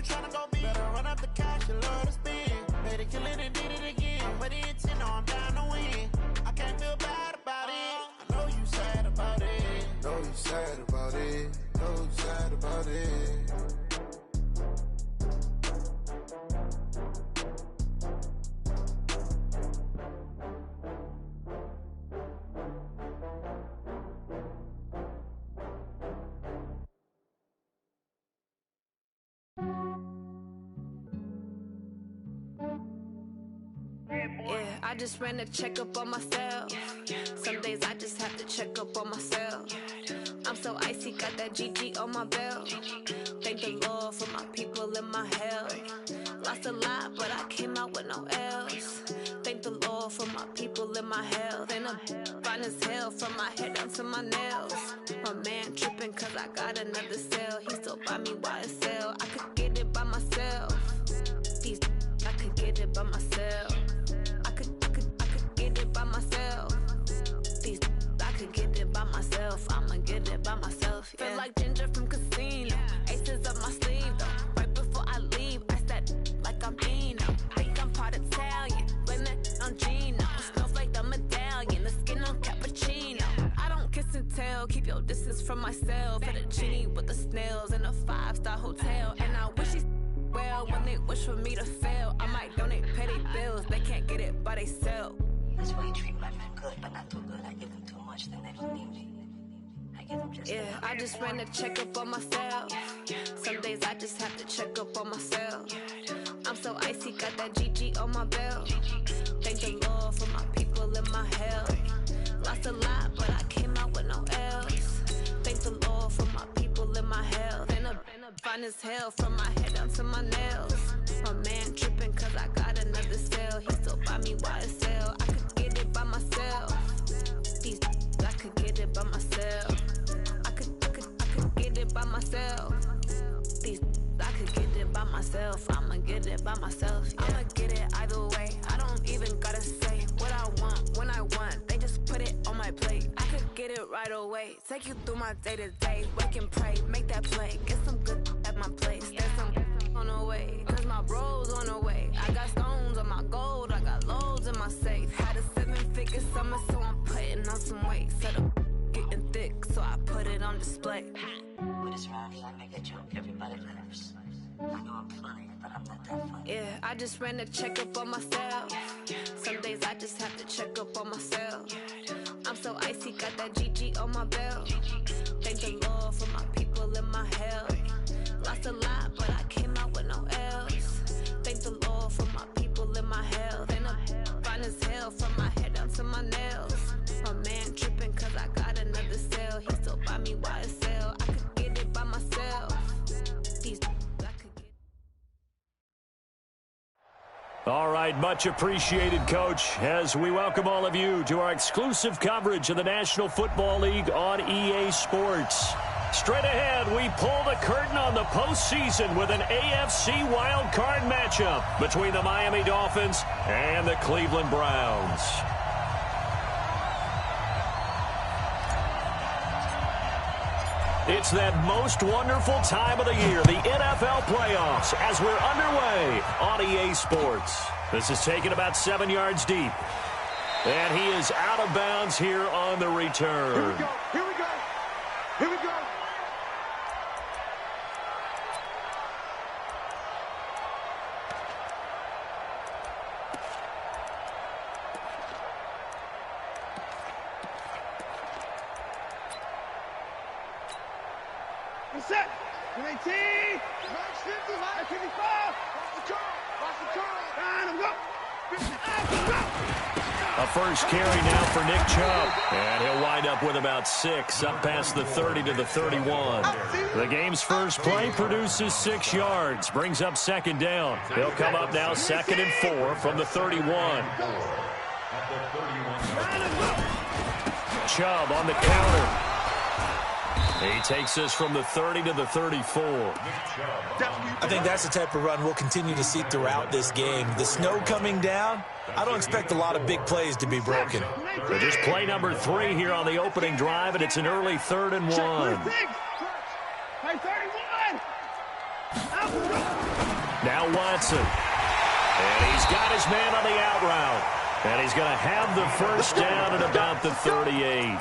tryna go big. Better run up the cash, you love to spend. Made it, kill it, and did it again. But the intent, no, I'm down to win. I can't feel bad about it. I know you sad about it. Know you sad about it. Know you sad about it. Yeah, I just ran a checkup on myself. Some days I just have to check up on myself. I'm so icy, got that GG on my belt. Thank the Lord for my people and my health. Lost a lot, but I came out with no else. Thank the Lord for my people and my health. And I'm fine as hell from my head down to my nails. My man tripping cause I got another cell. He still buy me YSL. I could get it by myself. These I could get it by myself. I could get it by myself. These I could get it by myself. I'ma get it by myself. Yeah. Feel like Ginger from Casino. Aces up my sleeve though. Right before I leave, I said like I'm Dino. Think I'm part Italian. Blame that on Gino. Snowflake the medallion. The skin on cappuccino. I don't kiss and tell. Keep your distance from myself. Fettuccine with the snails in a 5-star hotel. And I wish he's well when they wish for me to fail. I might donate petty bills. They can't get it by themselves. That's why you treat my men good, but not too good. I give them too much, then they don't need me. I give them just yeah, I just ran a checkup on myself. Some days I just have to check up on myself. I'm so icy, got that GG on my belt. Thank the Lord for my people and my health. Lost a lot, but I came out with no else. Thank the Lord for my people and my health. And I'm fine as hell from my head down to my nails. My man tripping cause I got another cell. He still buy me YSL. I could get it by myself. These I could get it by myself. I could get it by myself. These I could get it by myself. I'ma get it by myself. Yeah. I'ma get it either way. I don't even gotta say what I want when I want. They just put it on my plate. I could get it right away. Take you through my day to day. Wake and pray, make that play. Get some good at my place. There's some on the way, cause my bro's on the way. I got stones on my gold. I got loads in my safe. Had a 7-figure summer, so I'm putting on some weight. Set up getting thick, so I put it on display. With this round, I make a joke, everybody laughs. I know I'm funny, but I'm not that funny. Yeah, I just ran a checkup on myself. Some days I just have to check up on myself. I'm so icy, got that GG on my belt. Thank the Lord for my people and my health. Lost a lot, but I came out with no else. Thank the Lord for my people and my health. And I'm fine as hell from my head down to my nails. My man tripping cause I got another cell. He still buy me YSL. I could get it by myself. These I could get. All right, much appreciated, Coach, as we welcome all of you to our exclusive coverage of the National Football League on EA Sports. Straight ahead, we pull the curtain on the postseason with an AFC wildcard matchup between the Miami Dolphins and the Cleveland Browns. It's that most wonderful time of the year, the NFL playoffs, as we're underway on EA Sports. This is taken about 7 yards deep. And he is out of bounds here on the return. Here we go. Here we go. Here we go. Set. 18. 50. 55. Watch the curl. And I'm go. A first carry now for Nick Chubb. And he'll wind up with about 6, up past the 30 to the 31. The game's first play produces 6 yards, brings up second down. He'll come up now 2nd and 4 from the 31. Chubb on the counter. He takes us from the 30 to the 34. I think that's the type of run we'll continue to see throughout this game. The snow coming down, I don't expect a lot of big plays to be broken. So just play number 3 here on the opening drive, and it's an early 3rd and 1. Hey, 31! Now Watson. And he's got his man on the out route. And he's going to have the first down at about the 38.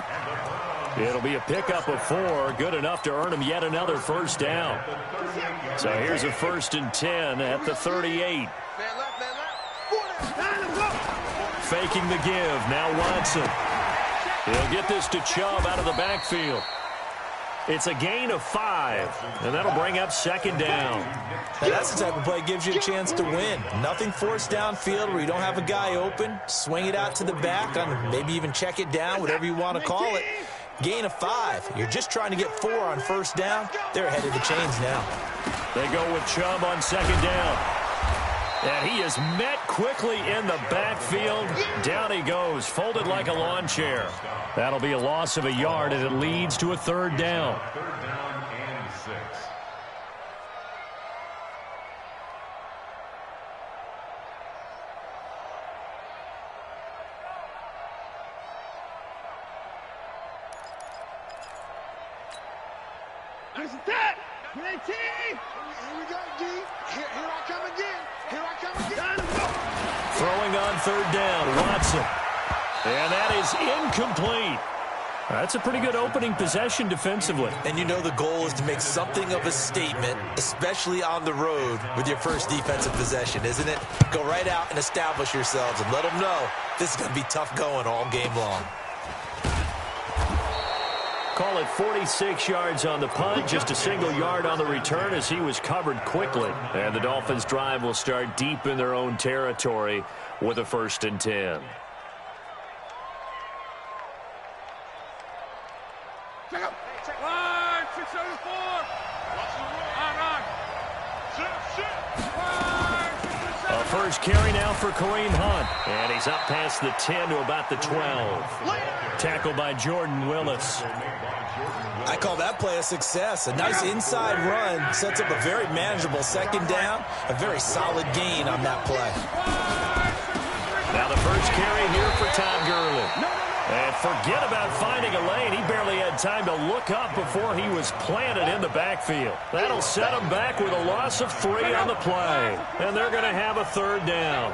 It'll be a pickup of 4, good enough to earn him yet another first down. So here's a 1st and 10 at the 38. Faking the give. Now Watson. He'll get this to Chubb out of the backfield. It's a gain of 5, and that'll bring up 2nd down. Now that's the type of play that gives you a chance to win. Nothing forced downfield where you don't have a guy open. Swing it out to the back, and maybe even check it down, whatever you want to call it. Gain of 5. You're just trying to get 4 on first down. They're ahead of the chains now. They go with Chubb on 2nd down. And he is met quickly in the backfield. Down he goes, folded like a lawn chair. That'll be a loss of a yard, and it leads to a 3rd down. 3rd down and 6. There's a tap. Here we go, G. Here I come again. Here I come again. Throwing on 3rd down, Watson. And that is incomplete. That's a pretty good opening possession defensively. And you know the goal is to make something of a statement, especially on the road with your first defensive possession, isn't it? Go right out and establish yourselves and let them know this is going to be tough going all game long. Call it 46 yards on the punt, just a single yard on the return as he was covered quickly. And the Dolphins' drive will start deep in their own territory with a 1st and 10. A first carry now for Kareem Hunt. And he's up past the 10 to about the 12. Tackled by Jordan Willis. I call that play a success. A nice inside run sets up a very manageable 2nd down. A very solid gain on that play. Now the first carry here for Todd Gurley. And forget about finding a lane. He barely had time to look up before he was planted in the backfield. That'll set him back with a loss of 3 on the play. And they're going to have a 3rd down.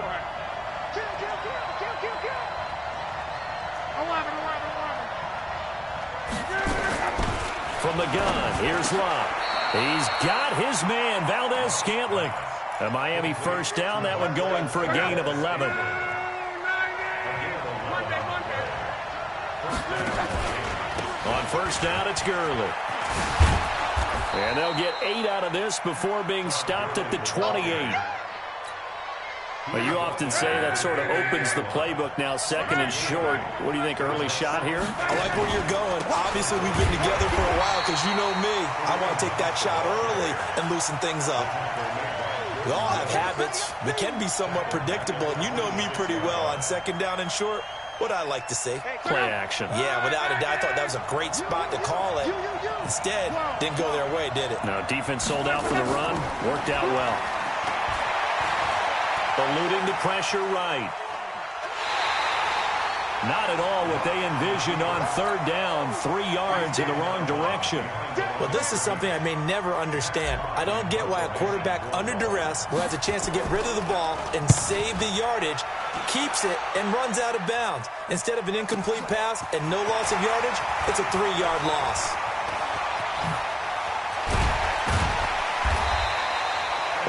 From the gun, here's Love. He's got his man, Valdez-Scantling. A Miami first down, that one going for a gain of 11. On first down, it's Gurley. And they'll get 8 out of this before being stopped at the 28. Well, you often say that sort of opens the playbook now, 2nd and short. What do you think, early shot here? I like where you're going. Obviously, we've been together for a while because you know me. I want to take that shot early and loosen things up. We all have habits. We can be somewhat predictable, and you know me pretty well on 2nd down and short. What I like to say? Play action. Yeah, without a doubt, I thought that was a great spot to call it. Instead, didn't go their way, did it? No, defense sold out for the run. Worked out well. Eluding the pressure right. Not at all what they envisioned on 3rd down. 3 yards in the wrong direction. Well, this is something I may never understand. I don't get why a quarterback under duress who has a chance to get rid of the ball and save the yardage keeps it and runs out of bounds. Instead of an incomplete pass and no loss of yardage, it's a 3-yard loss.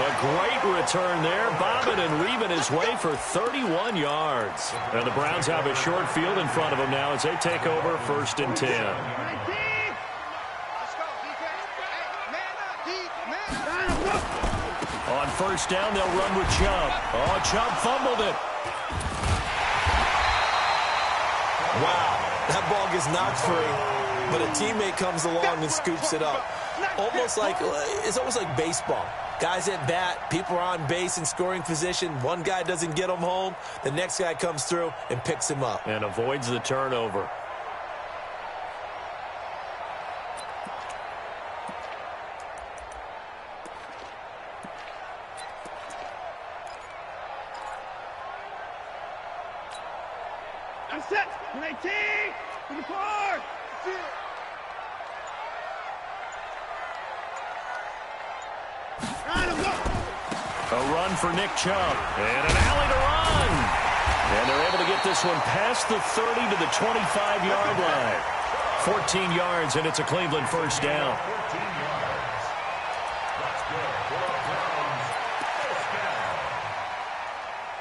A great return there, bobbing and weaving his way for 31 yards. And the Browns have a short field in front of them now as they take over 1st and 10. On first down, they'll run with Chubb. Oh, Chubb fumbled it. Wow, that ball gets knocked free, but a teammate comes along and scoops it up. It's almost like baseball. Guys at bat, people are on base in scoring position. One guy doesn't get him home. The next guy comes through and picks him up. And avoids the turnover. That's it. 19, 24. That's it. A run for Nick Chubb. And an alley to run. And they're able to get this one past the 30 to the 25-yard line. 14 yards, and it's a Cleveland first down.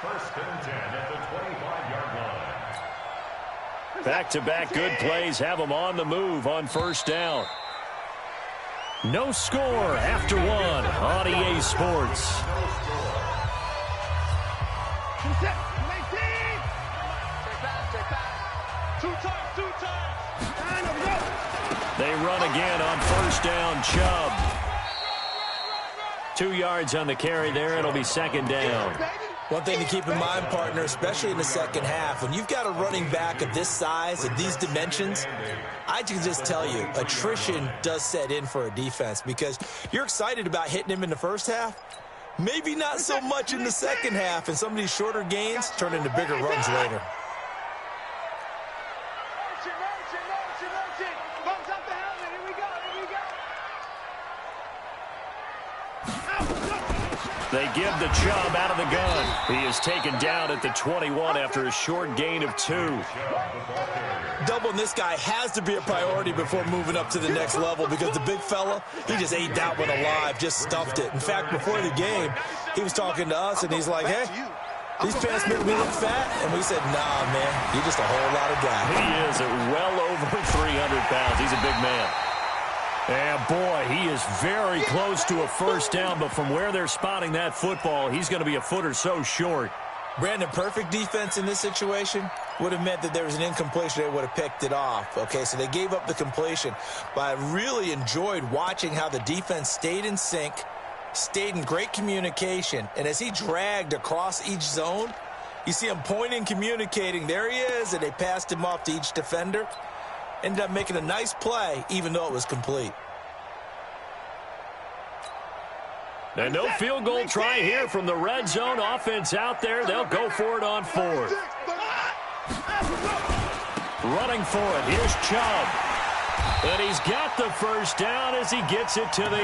First and 10 at the 25-yard line. Back-to-back good plays have them on the move on first down. No score after one on EA Sports. They run again on first down. Chubb. 2 yards on the carry there. It'll be second down. One thing to keep in mind, partner, especially in the second half, when you've got a running back of this size, of these dimensions, I can just tell you, attrition does set in for a defense because you're excited about hitting him in the first half. Maybe not so much in the second half, and some of these shorter gains turn into bigger runs later. They give the Chubb out of the gun. He is taken down at the 21 after a short gain of 2. Doubling this guy has to be a priority before moving up to the next level because the big fella, he just ate that one alive, just stuffed it. In fact, before the game, he was talking to us, and he's like, hey, these pants make me look fat. And we said, nah, man, you're just a whole lot of guy. He is at well over 300 pounds. He's a big man. And, boy, he is very close to a first down, but from where they're spotting that football, he's going to be a foot or so short. Brandon, perfect defense in this situation would have meant that there was an incompletion. They would have picked it off. Okay, so they gave up the completion. But I really enjoyed watching how the defense stayed in sync, stayed in great communication. And as he dragged across each zone, you see him pointing, communicating. There he is, and they passed him off to each defender. Ended up making a nice play, even though it was complete. And no field goal try here from the red zone. Offense out there. They'll go for it on fourth. Running for it. Here's Chubb. And he's got the first down as he gets it to the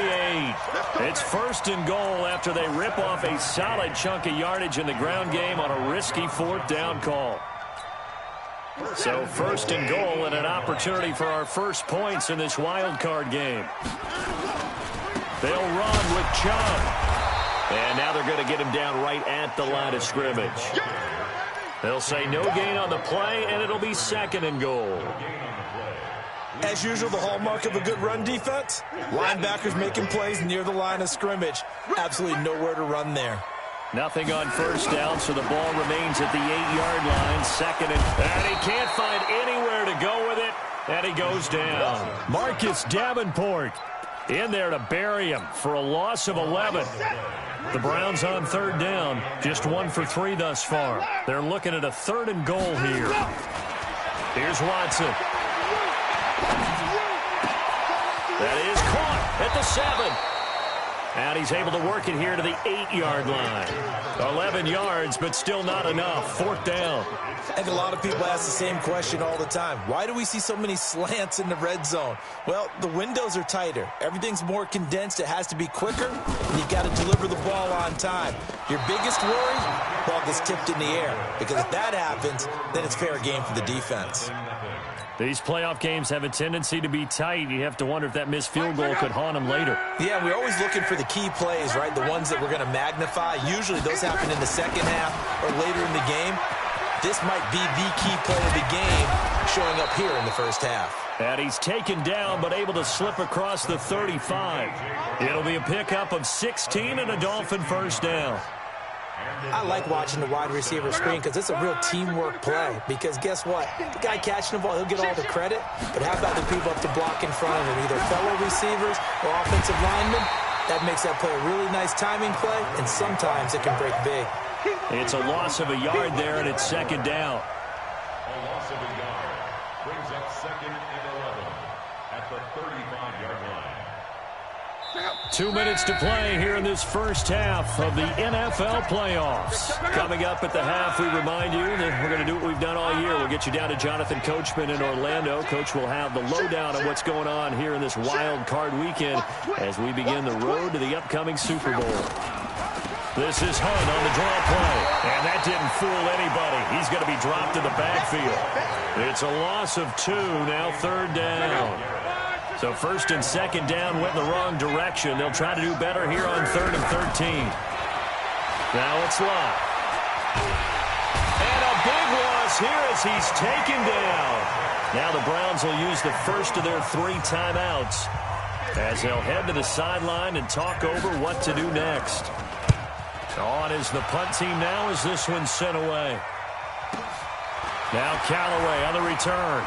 8. It's first and goal after they rip off a solid chunk of yardage in the ground game on a risky fourth down call. So first and goal and an opportunity for our first points in this wild card game. They'll run with Chubb. And now they're going to get him down right at the line of scrimmage. They'll say no gain on the play, and it'll be second and goal. As usual, the hallmark of a good run defense, linebackers making plays near the line of scrimmage. Absolutely nowhere to run there. Nothing on first down, so the ball remains at the 8-yard line. Second and he can't find anywhere to go with it, and he goes down. Marcus Davenport in there to bury him for a loss of 11. The Browns on third down, just 1 for 3 thus far. They're looking at a third and goal here. Here's Watson. That is caught at the 7. And he's able to work it here to the 8-yard line. 11 yards, but still not enough. Fourth down. And a lot of people ask the same question all the time. Why do we see so many slants in the red zone? Well, the windows are tighter. Everything's more condensed. It has to be quicker, and you've got to deliver the ball on time. Your biggest worry, ball gets tipped in the air. Because if that happens, then it's fair game for the defense. These playoff games have a tendency to be tight. You have to wonder if that missed field goal could haunt them later. Yeah, we're always looking for the key plays, right? The ones that we're going to magnify. Usually those happen in the second half or later in the game. This might be the key play of the game showing up here in the first half. And he's taken down but able to slip across the 35. It'll be a pickup of 16 and a Dolphin first down. I like watching the wide receiver screen because it's a real teamwork play. Because guess what? The guy catching the ball, he'll get all the credit. But how about the people up to block in front of him, either fellow receivers or offensive linemen? That makes that play a really nice timing play, and sometimes it can break big. It's a loss of a yard there, and it's second down. A loss of a yard brings up second and 11 at the 35-yard line. 2 minutes to play here in this first half of the NFL playoffs. Coming up at the half, we remind you that we're going to do what we've done all year. We'll get you down to Jonathan Coachman in Orlando. Coach will have the lowdown on what's going on here in this wild card weekend as we begin the road to the upcoming Super Bowl. This is Hunt on the draw play. And that didn't fool anybody. He's going to be dropped in the backfield. It's a loss of 2, now 3rd down. So 1st and 2nd down went in the wrong direction. They'll try to do better here on 3rd and 13. Now it's Lott. And a big loss here as he's taken down. Now the Browns will use the first of their 3 timeouts as they'll head to the sideline and talk over what to do next. On is the punt team now as this one's sent away. Now Callaway on the return.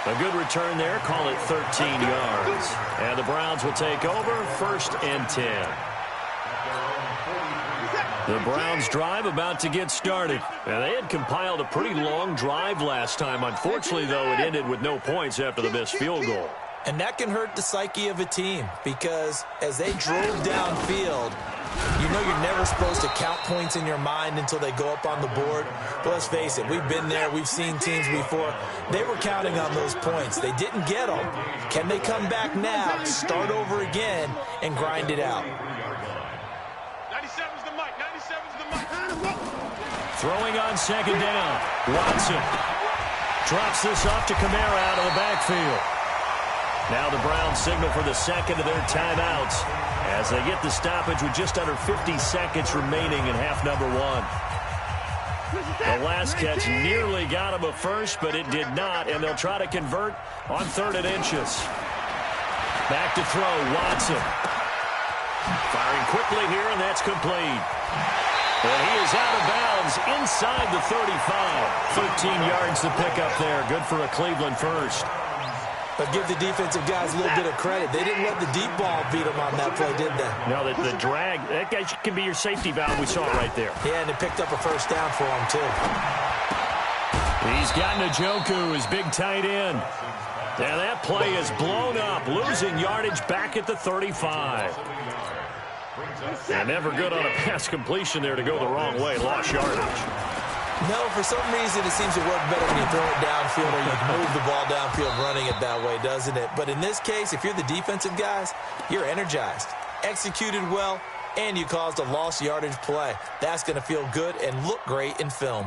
A good return there. Call it 13 yards. And the Browns will take over 1st and 10. The Browns drive about to get started. And they had compiled a pretty long drive last time. Unfortunately, though, it ended with no points after the missed field goal. And that can hurt the psyche of a team because as they drove downfield, you know you're never supposed to count points in your mind until they go up on the board. But let's face it, we've been there. We've seen teams before. They were counting on those points. They didn't get them. Can they come back now, start over again, and grind it out? 97's the mic. 97's the mic. Throwing on 2nd down. Watson drops this off to Kamara out of the backfield. Now the Browns signal for the 2nd of their timeouts as they get the stoppage with just under 50 seconds remaining in half number 1. The last catch nearly got him a first, but it did not, and they'll try to convert on 3rd and inches. Back to throw, Watson. Firing quickly here, and that's complete. And he is out of bounds inside the 35. 13 yards to pick up there. Good for a Cleveland first. But give the defensive guys a little bit of credit. They didn't let the deep ball beat them on that play, did they? No, the drag, that guy can be your safety valve. We saw it right there. Yeah, and it picked up a 1st down for him, too. He's got Njoku, his big tight end. And that play is blown up, losing yardage back at the 35. And never good on a pass completion there to go the wrong way. Lost yardage. No, for some reason it seems to work better when you throw it downfield or you move the ball downfield running it that way, doesn't it? But in this case, if you're the defensive guys, you're energized, executed well, and you caused a lost yardage play. That's going to feel good and look great in film.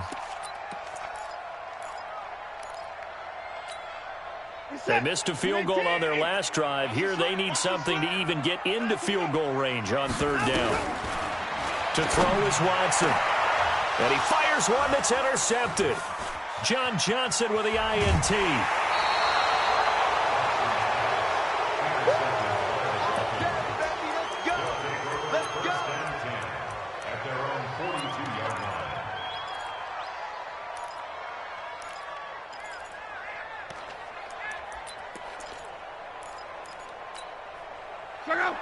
They missed a field goal on their last drive. Here they need something to even get into field goal range on 3rd down. To throw is Watson. And he fires one that's intercepted. John Johnson with the INT.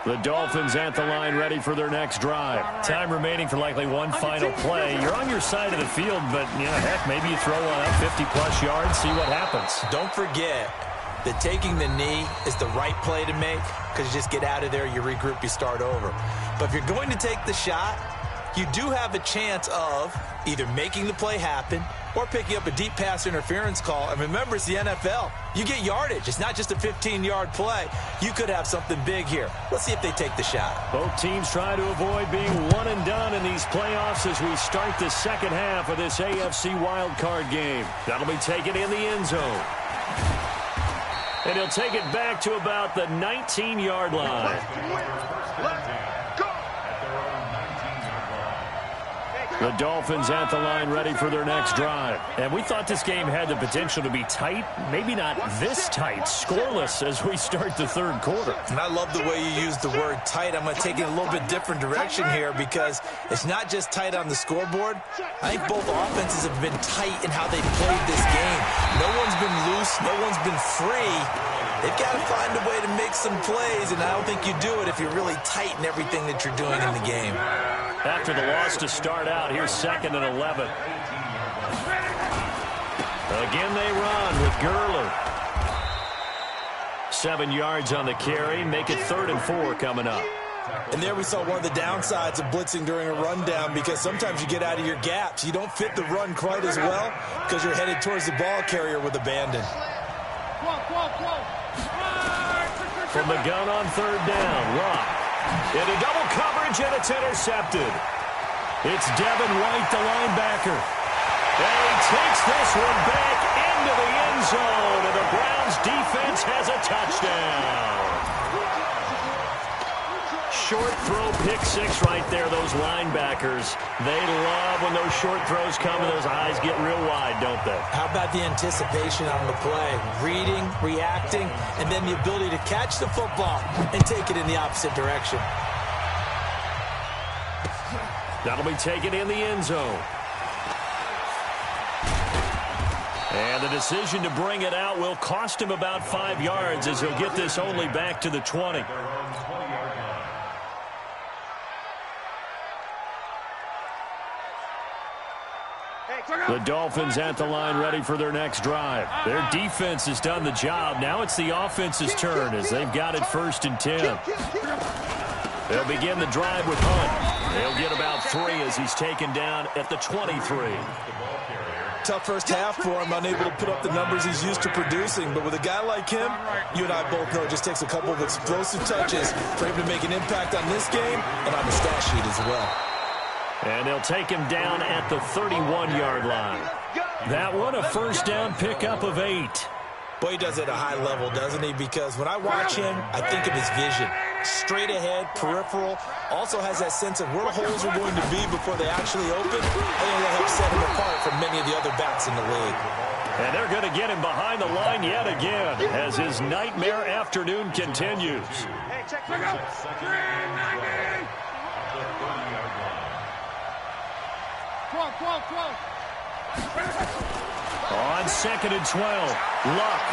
The Dolphins at the line ready for their next drive. Time remaining for likely one final play. You're on your side of the field, but, you know, heck, maybe you throw one up 50-plus yards, see what happens. Don't forget that taking the knee is the right play to make because you just get out of there, you regroup, you start over. But if you're going to take the shot, you do have a chance of either making the play happen or picking up a deep pass interference call. And remember, it's the NFL. You get yardage. It's not just a 15-yard play. You could have something big here. Let's see if they take the shot. Both teams try to avoid being one and done in these playoffs as we start the 2nd half of this AFC wildcard game. That'll be taken in the end zone. And he'll take it back to about the 19-yard line. The Dolphins at the line ready for their next drive. And we thought this game had the potential to be tight, maybe not this tight, scoreless as we start the 3rd quarter. And I love the way you use the word tight. I'm going to take it a little bit different direction here because it's not just tight on the scoreboard. I think both offenses have been tight in how they've played this game. No one's been loose. No one's been free. They've got to find a way to make some plays, and I don't think you do it if you're really tight in everything that you're doing in the game. After the loss to start out, here's 2nd and 11. Again they run with Gurley. 7 yards on the carry. Make it 3rd and 4 coming up. And there we saw one of the downsides of blitzing during a rundown because sometimes you get out of your gaps. You don't fit the run quite as well because you're headed towards the ball carrier with abandon. From the gun on 3rd down, Lott Into double coverage, and it's intercepted. It's Devin White, the linebacker. And he takes this one back into the end zone, and the Browns defense has a touchdown. Short throw, pick six right there, those linebackers. They love when those short throws come and those eyes get real wide, don't they? How about the anticipation on the play? Reading, reacting, and then the ability to catch the football and take it in the opposite direction. That'll be taken in the end zone. And the decision to bring it out will cost him about 5 yards as he'll get this only back to the 20. The Dolphins at the line ready for their next drive. Their defense has done the job. Now it's the offense's turn as they've got it 1st and 10. They'll begin the drive with Hunt. They'll get about 3 as he's taken down at the 23. Tough first half for him, unable to put up the numbers he's used to producing. But with a guy like him, you and I both know it just takes a couple of explosive touches for him to make an impact on this game and on the stat sheet as well. And they'll take him down at the 31-yard line. That one, a 1st down pickup of 8. Boy, he does it at a high level, doesn't he? Because when I watch him, I think of his vision. Straight ahead, peripheral, also has that sense of where the holes are going to be before they actually open. I think that helps set him apart from many of the other backs in the league. And they're going to get him behind the line yet again as his nightmare afternoon continues. Hey, check it out. 390. 12. On 2nd and 12, Luck.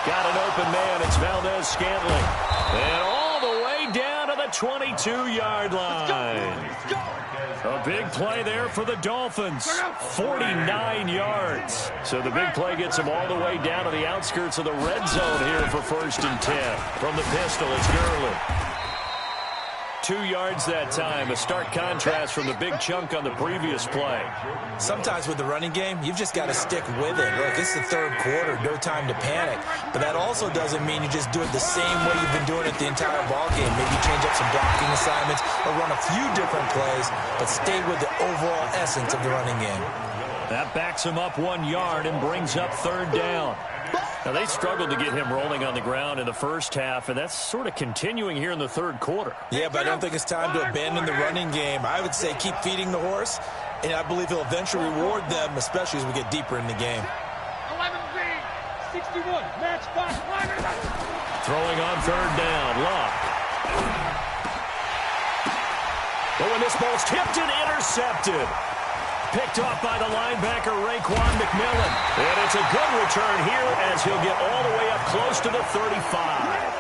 Got an open man. It's Valdez-Scantling. And all the way down to the 22-yard line. A big play there for the Dolphins. 49 yards. So the big play gets them all the way down to the outskirts of the red zone here for 1st and 10. From the pistol, it's Gurley. 2 yards that time, a stark contrast from the big chunk on the previous play. Sometimes with the running game, you've just got to stick with it. Look, it's the 3rd quarter, no time to panic. But that also doesn't mean you just do it the same way you've been doing it the entire ball game. Maybe change up some blocking assignments or run a few different plays, but stay with the overall essence of the running game. That backs him up 1 yard and brings up 3rd down. Now, they struggled to get him rolling on the ground in the first half, and that's sort of continuing here in the 3rd quarter. Yeah, but I don't think it's time to abandon the running game. I would say keep feeding the horse, and I believe he'll eventually reward them, especially as we get deeper in the game. 11-3, 61, match box. Throwing on 3rd down, Luck. Oh, and this ball's tipped and intercepted. Picked off by the linebacker, Raekwon McMillan. And it's a good return here as he'll get all the way up close to the 35.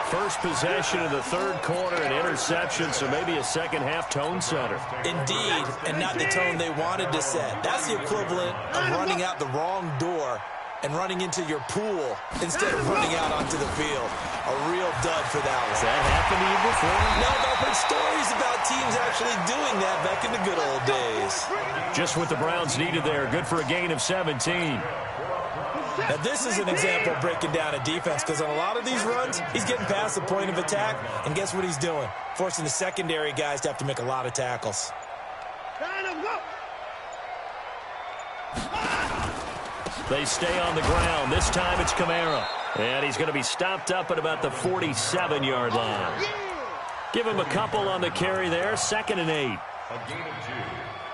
First possession of the 3rd quarter, an interception, so maybe a second-half tone setter. Indeed, and not the tone they wanted to set. That's the equivalent of running out the wrong door and running into your pool instead of running out onto the field. A real dud for that one. Has that happened to you before? No, I've heard stories about teams actually doing that back in the good old days. Just what the Browns needed there. Good for a gain of 17. Now, this is an example of breaking down a defense because on a lot of these runs, he's getting past the point of attack, and guess what he's doing? Forcing the secondary guys to have to make a lot of tackles. They stay on the ground. This time it's Kamara. And he's going to be stopped up at about the 47-yard line. Give him a couple on the carry there. 2nd and 8.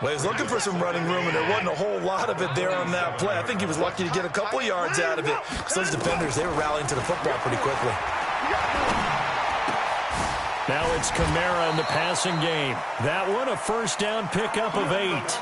Well, he was looking for some running room, and there wasn't a whole lot of it there on that play. I think he was lucky to get a couple yards out of it. Because those defenders, they were rallying to the football pretty quickly. Now it's Kamara in the passing game. That one, a 1st down pickup of 8.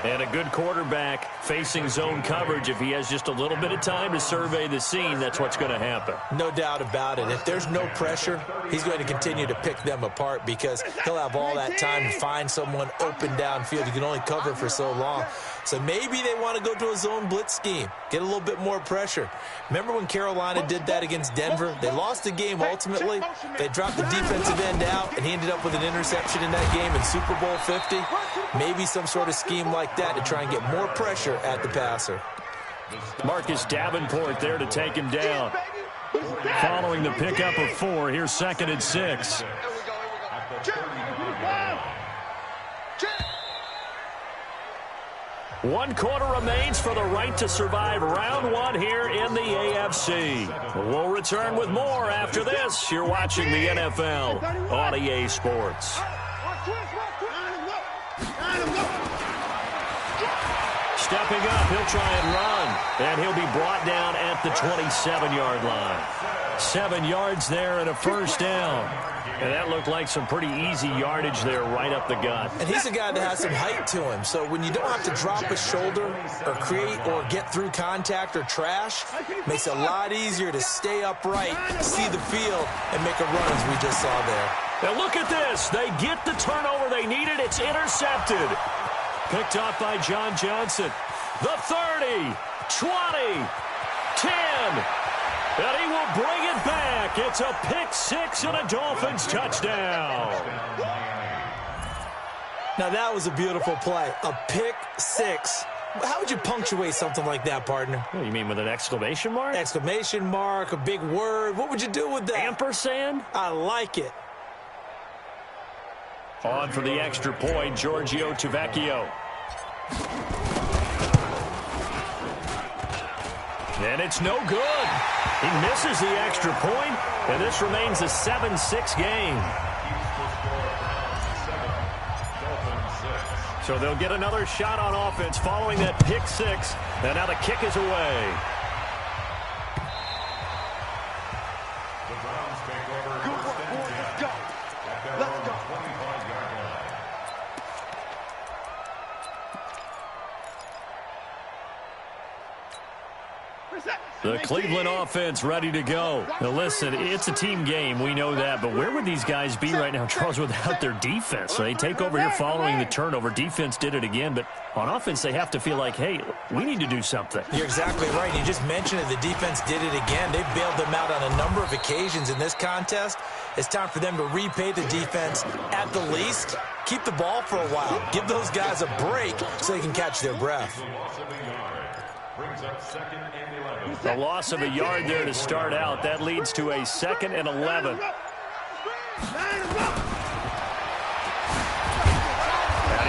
And a good quarterback facing zone coverage. If he has just a little bit of time to survey the scene, that's what's going to happen. No doubt about it. If there's no pressure, he's going to continue to pick them apart because he'll have all that time to find someone open downfield. You can only cover for so long. So maybe they want to go to a zone blitz scheme, get a little bit more pressure. Remember when Carolina did that against Denver? They lost the game ultimately. They dropped the defensive end out, and he ended up with an interception in that game in Super Bowl 50. Maybe some sort of scheme like that to try and get more pressure at the passer. Marcus Davenport there to take him down. Following the pickup of 4, here's 2nd and 6. One quarter remains for the right to survive round 1 here in the AFC. We'll return with more after this. You're watching the NFL on EA Sports. Stepping up, he'll try and run, and he'll be brought down at the 27-yard line. 7 yards there and a first down. And that looked like some pretty easy yardage there right up the gut. And he's a guy that has some height to him, so when you don't have to drop a shoulder or create or get through contact or trash, makes it a lot easier to stay upright, see the field, and make a run as we just saw there. Now look at this. They get the turnover they needed. It's intercepted. Picked off by John Johnson. The 30, 20, 10. And he will bring it back. It's a pick 6 and a Dolphins touchdown. Now that was a beautiful play. A pick 6. How would you punctuate something like that, partner? Oh, you mean with an exclamation mark? Exclamation mark, a big word. What would you do with that? Ampersand? I like it. On for the extra point, Giorgio Tavecchio. And it's no good. He misses the extra point, and this remains a 7-6 game. So they'll get another shot on offense following that pick 6, and now the kick is away. The Browns take over. Good work, boys. Let's go. Let's go. 25-yard line. The Cleveland offense ready to go. Now listen, it's a team game. We know that. But where would these guys be right now, Charles, without their defense? So they take over here following the turnover. Defense did it again. But on offense, they have to feel like, hey, we need to do something. You're exactly right. You just mentioned it. The defense did it again. They bailed them out on a number of occasions in this contest. It's time for them to repay the defense at the least. Keep the ball for a while. Give those guys a break so they can catch their breath. Brings up 2nd and 11. A loss of a yard there to start out. That leads to a 2nd and 11. And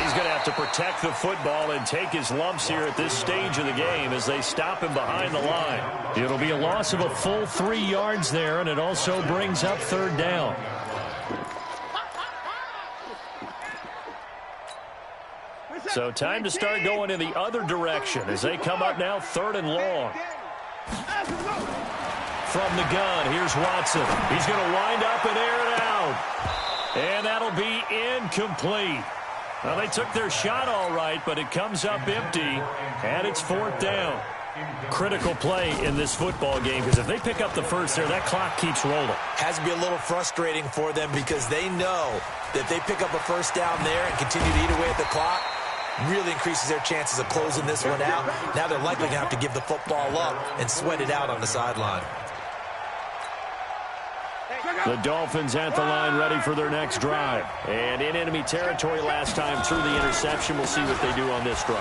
he's going to have to protect the football and take his lumps here at this stage of the game as they stop him behind the line. It'll be a loss of a full 3 yards there, and it also brings up 3rd down. So time to start going in the other direction as they come up now 3rd and long. From the gun, here's Watson. He's going to wind up and air it out. And that'll be incomplete. Well, they took their shot all right, but it comes up empty, and it's 4th down. Critical play in this football game, because if they pick up the first there, that clock keeps rolling. Has to be a little frustrating for them because they know that if they pick up a first down there and continue to eat away at the clock, really increases their chances of closing this one out. Now they're likely going to have to give the football up and sweat it out on the sideline. The Dolphins at the line ready for their next drive. And in enemy territory last time through the interception. We'll see what they do on this drive.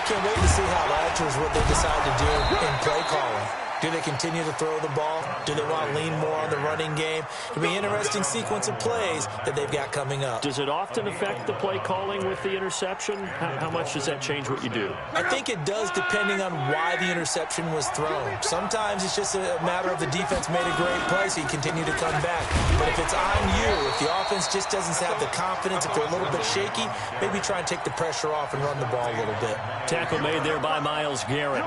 Can't wait to see how it alters what they decide to do in play calling. Do they continue to throw the ball? Do they want to lean more on the running game? It'll be an interesting sequence of plays that they've got coming up. Does it often affect the play calling with the interception? How much does that change what you do? I think it does depending on why the interception was thrown. Sometimes it's just a matter of the defense made a great play, so you continue to come back. But if it's on you, if the offense just doesn't have the confidence, if they're a little bit shaky, maybe try and take the pressure off and run the ball a little bit. Tackle made there by Myles Garrett.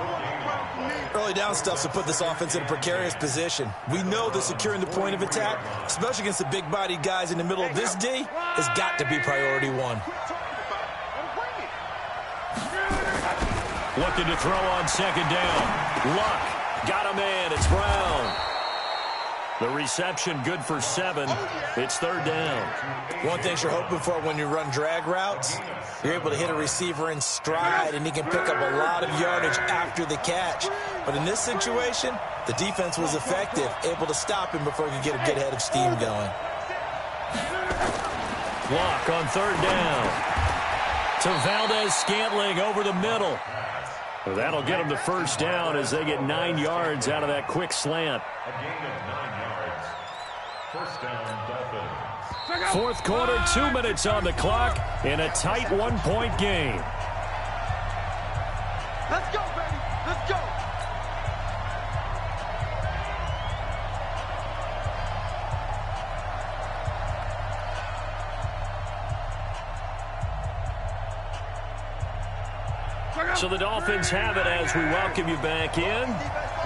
Early down stuff's to put this offense in a precarious position. We know that securing the point of attack, especially against the big-bodied guys in the middle of this D, has got to be priority 1. Looking to throw on 2nd down. Luck got him in. It's Brown. The reception good for 7. It's 3rd down. One thing you're hoping for when you run drag routes, you're able to hit a receiver in stride, and he can pick up a lot of yardage after the catch. But in this situation, the defense was effective, able to stop him before he could get a good head of steam going. Luck on 3rd down. To Valdez-Scantling over the middle. Well, that'll get them the first down as they get 9 yards out of that quick slant. A gain of 9 yards. First down, Dolphins. Fourth quarter, 2 minutes on the clock in a tight 1-point game. Let's go, baby. Let's go. So the Dolphins have it as we welcome you back in.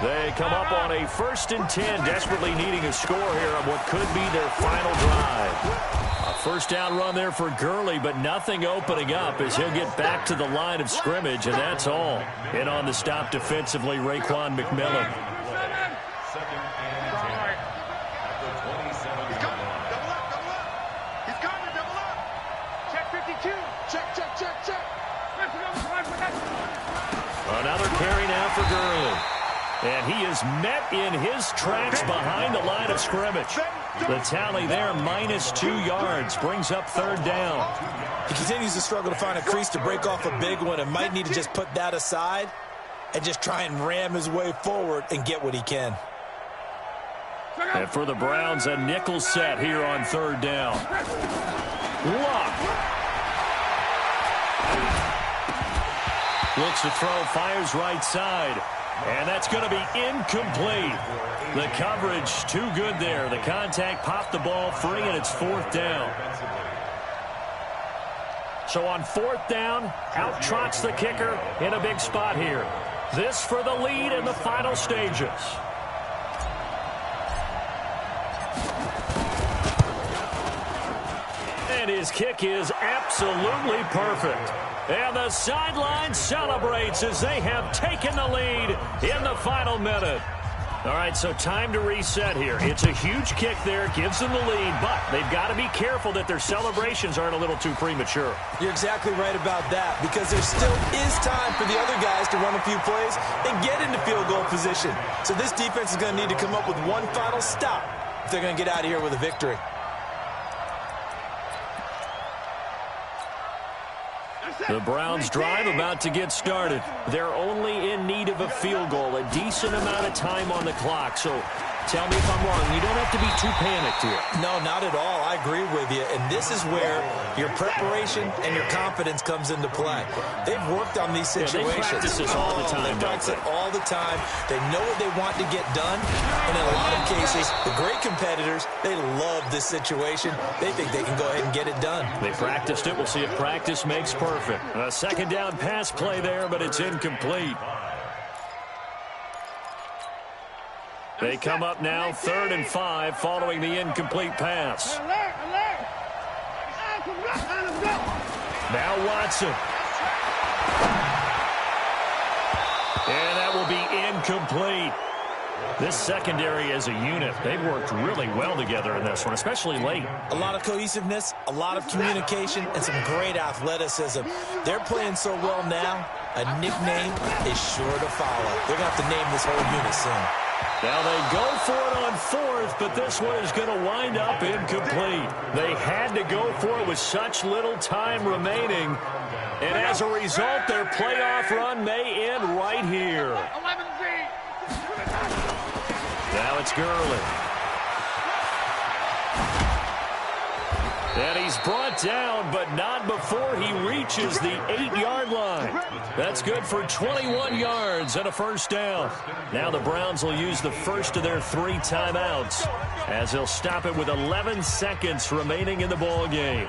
They come up on a 1st and 10, desperately needing a score here on what could be their final drive. A first down run there for Gurley, but nothing opening up as he'll get back to the line of scrimmage, and that's all. And on the stop defensively, Raekwon McMillan. Second and 10 at the 27-yard line. Double up. He's coming, double up. Check 52. Check. Another carry now for Gurley. And he is met in his tracks behind the line of scrimmage. The tally there, -2 yards, brings up 3rd down. He continues to struggle to find a crease to break off a big one and might need to just put that aside and just try and ram his way forward and get what he can. And for the Browns, a nickel set here on 3rd down. Luck. Looks to throw, fires right side. And that's going to be incomplete. The coverage too good there. The contact popped the ball free, and it's 4th down. So on 4th down, out trots the kicker in a big spot here. This for the lead in the final stages. And his kick is absolutely perfect. And the sideline celebrates as they have taken the lead in the final minute. All right, so time to reset here. It's a huge kick there, gives them the lead, but they've got to be careful that their celebrations aren't a little too premature. You're exactly right about that, because there still is time for the other guys to run a few plays and get into field goal position. So this defense is going to need to come up with one final stop if they're going to get out of here with a victory. The Browns drive about to get started. They're only in need of a field goal, a decent amount of time on the clock. So tell me if I'm wrong. You don't have to be too panicked here. No, not at all. I agree with you. And this is where your preparation and your confidence comes into play. They've worked on these situations. They practice this all the time. They practice it all the time. They know what they want to get done. And in a lot of cases, the great competitors, they love this situation. They think they can go ahead and get it done. They practiced it. We'll see if practice makes perfect. A 2nd down pass play there, but it's incomplete. They come up now 3rd and 5 following the incomplete pass. Now Watson. And that will be incomplete. This secondary as a unit, they've worked really well together in this one, especially late. A lot of cohesiveness, a lot of communication, and some great athleticism. They're playing so well now, a nickname is sure to follow. They're going to have to name this whole unit soon. Now they go for it on 4th, but this one is going to wind up incomplete. They had to go for it with such little time remaining. And as a result, their playoff run may end right here. Now it's Gurley. And he's brought down, but not before he reaches the 8-yard line. That's good for 21 yards and a first down. Now the Browns will use the first of their 3 timeouts as they'll stop it with 11 seconds remaining in the ball game.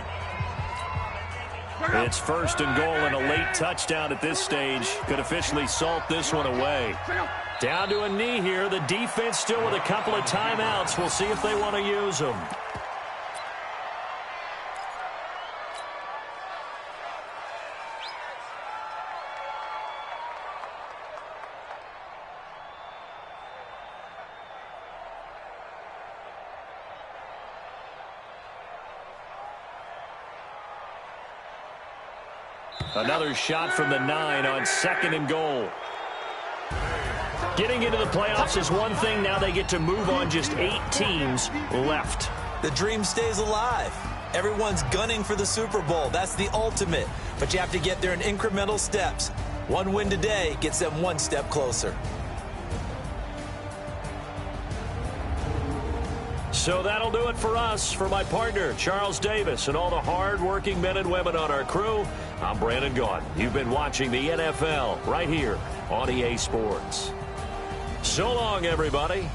It's 1st and goal, and a late touchdown at this stage could officially salt this one away. Down to a knee here. The defense still with a couple of timeouts. We'll see if they want to use them. Another shot from the 9 on 2nd and goal. Getting into the playoffs is one thing. Now they get to move on. Just 8 teams left. The dream stays alive. Everyone's gunning for the Super Bowl. That's the ultimate. But you have to get there in incremental steps. One win today gets them one step closer. So that'll do it for us. For my partner, Charles Davis, and all the hard-working men and women on our crew, I'm Brandon Gaudin. You've been watching the NFL right here on EA Sports. So long, everybody.